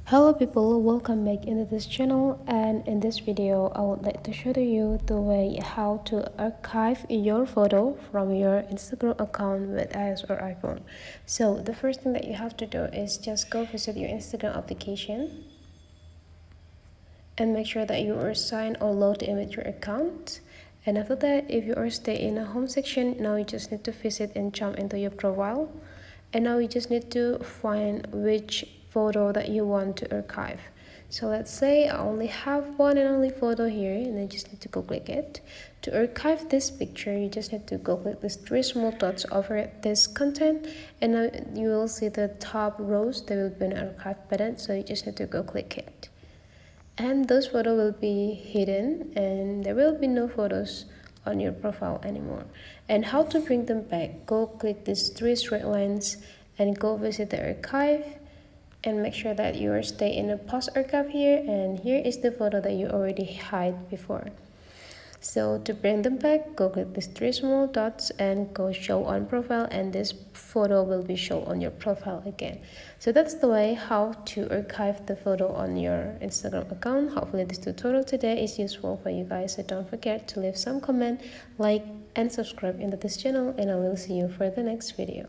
Hello people, welcome back into this channel, and in this video I would like to show you the way how to archive your photo from your Instagram account with iOS or iPhone. So the first thing that you have to do is just go visit your Instagram application and make sure that you are signed or logged in with your account. And after that, if you are stay in a home section, now you just need to visit and jump into your profile. And now you just need to find which photo that you want to archive. So let's say I only have one and only photo here, and I just need to go click it. To archive this picture, you just need to go click these three small dots over this content, and now you will see the top rows. There will be an archive button, so you just need to go click it. And those photos will be hidden, and there will be no photos on your profile anymore. And how to bring them back, go click these three straight lines and go visit the archive and make sure that you are stay in a pause archive here, and here is the photo that you already hide before. So to bring them back, go click these three small dots and go show on profile, and this photo will be shown on your profile again. So that's the way how to archive the photo on your Instagram account. Hopefully this tutorial today is useful for you guys. So don't forget to leave some comment, like and subscribe into this channel, and I will see you for the next video.